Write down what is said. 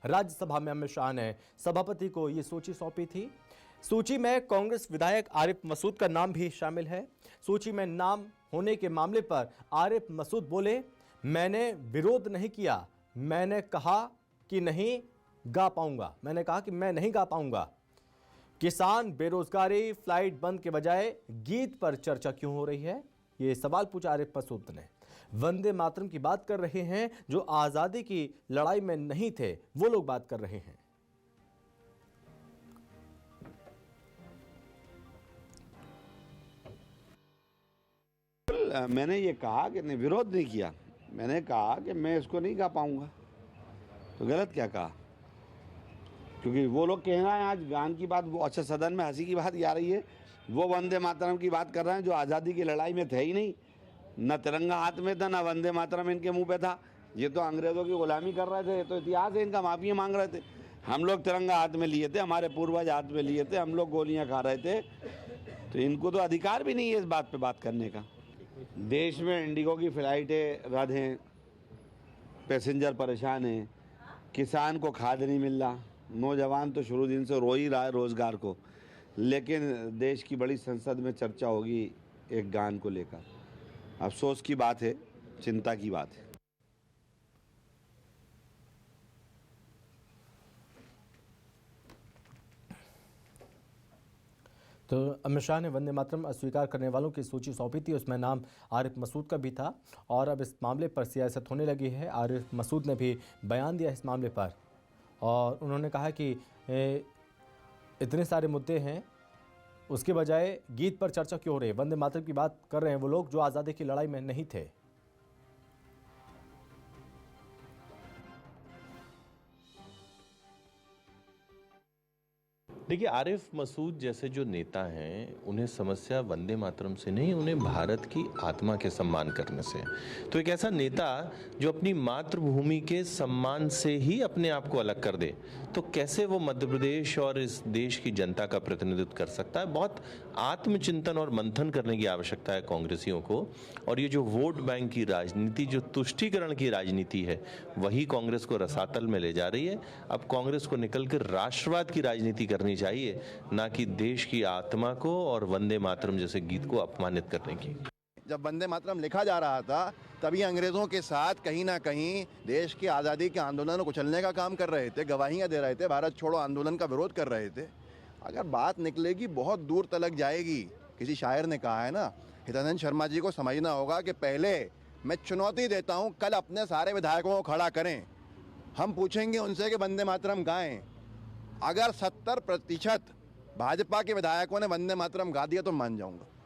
राज्यसभा में अमित शाह ने सभापति को ये सूची सौंपी थी। सूची में कांग्रेस विधायक आरिफ मसूद का नाम भी शामिल है। सूची में नाम होने के मामले पर आरिफ मसूद बोले, मैंने विरोध नहीं किया, मैंने कहा कि नहीं गा पाऊंगा, मैंने कहा कि मैं नहीं गा पाऊंगा। किसान, बेरोजगारी, फ्लाइट बंद के बजाय गीत पर चर्चा क्यों हो रही है, ये सवाल पूछा आरिफ मसूद ने। वंदे मातरम की बात कर रहे हैं, जो आजादी की लड़ाई में नहीं थे वो लोग बात कर रहे हैं। मैंने ये कहा कि नहीं, विरोध नहीं किया, मैंने कहा कि मैं इसको नहीं गा पाऊंगा। तो गलत क्या कहा? क्योंकि वो लोग कहना है आज गान की बात, वो अच्छा सदन में हंसी की बात आ रही है, वो वंदे मातरम की बात कर रहे हैं जो आज़ादी की लड़ाई में थे ही नहीं। न तिरंगा हाथ में था, न वंदे मातरम इनके मुंह पे था। ये तो अंग्रेज़ों की गुलामी कर रहे थे, ये तो इतिहास है इनका, माफ़ी मांग रहे थे। हम लोग तिरंगा हाथ में लिए थे, हमारे पूर्वज हाथ में लिए थे, हम लोग गोलियाँ खा रहे थे। तो इनको तो अधिकार भी नहीं है इस बात पर बात करने का। देश में इंडिगो की फ़्लाइटें रद्द हैं, पैसेंजर परेशान हैं, किसान को खाद नहीं मिल रहा, नौजवान तो शुरू दिन से रो ही रहा है रोज़गार को। लेकिन देश की बड़ी संसद में चर्चा होगी एक गान को लेकर। अफसोस की बात है, चिंता की बात है। तो अमित शाह ने वंदे मातरम अस्वीकार करने वालों की सूची सौंपी थी, उसमें नाम आरिफ मसूद का भी था। और अब इस मामले पर सियासत होने लगी है। आरिफ मसूद ने भी बयान दिया इस मामले पर और उन्होंने कहा कि इतने सारे मुद्दे हैं, उसके बजाय गीत पर चर्चा क्यों हो रही है। वंदे मातरम की बात कर रहे हैं वो लोग जो आज़ादी की लड़ाई में नहीं थे। देखिए, आरिफ मसूद जैसे जो नेता हैं, उन्हें समस्या वंदे मातरम से नहीं, उन्हें भारत की आत्मा के सम्मान करने से। तो एक ऐसा नेता जो अपनी मातृभूमि के सम्मान से ही अपने आप को अलग कर दे, तो कैसे वो मध्य प्रदेश और इस देश की जनता का प्रतिनिधित्व कर सकता है। बहुत आत्मचिंतन और मंथन करने की आवश्यकता है कांग्रेसियों को। और ये जो वोट बैंक की राजनीति, जो तुष्टीकरण की राजनीति है, वही कांग्रेस को रसातल में ले जा रही है। अब कांग्रेस को निकलकर राष्ट्रवाद की राजनीति करनी चाहिए, ना कि देश की आत्मा को और वंदे मातरम जैसे गीत को अपमानित करने की। जब वंदे मातरम लिखा जा रहा था तभी अंग्रेजों के साथ कहीं ना कहीं देश की आज़ादी के आंदोलन को कुचलने का काम कर रहे थे, गवाहियां दे रहे थे, भारत छोड़ो आंदोलन का विरोध कर रहे थे। अगर बात निकलेगी बहुत दूर तक जाएगी। किसी शायर ने कहा है ना, हितानंद शर्मा जी को समझना होगा कि पहले मैं चुनौती देता हूँ, कल अपने सारे विधायकों को खड़ा करें, हम पूछेंगे उनसे कि वंदे मातरम गाएं। अगर 70% भाजपा के विधायकों ने वंदे मातरम गा दिया तो मान जाऊंगा।